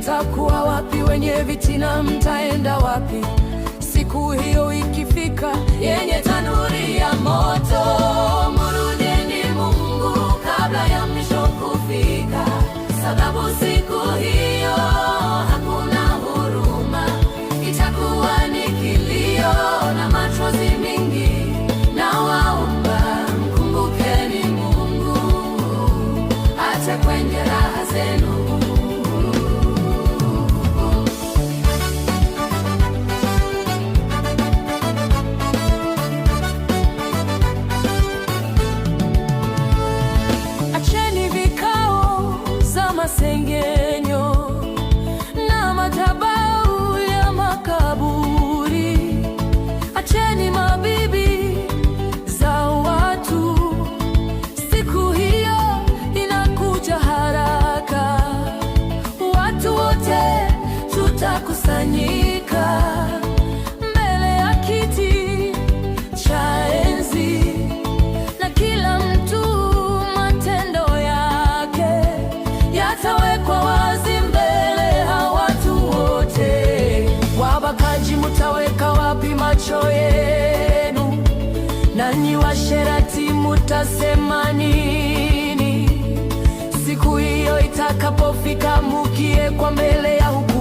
mtakuwa wapi? Wenye vitina mtaenda wapi? Siku hiyo ikifika, yenye tanuri ya moto, mrudini Mungu kabla ya mwisho kufika, sababu siku hiyo hakuna huruma. Itakuwa ni kilio na machozi mingi, na waomba mkumbukeni Mungu hata kwenye raha zenu. Masengenyo na madhabahu ya makaburi, acheni mabibi za watu. Siku hiyo inakuja haraka, watu wote tutakusanyika mbele ya kiti cha enzi, na kila mtu matendo yake yatawekwa wazi mbele ya watu wote. Wabakaji, mutaweka wapi macho yenu? Nanyi washerati, mutasema nini? Siku hiyo itakapofika, mukiekwa mbele ya hukumu,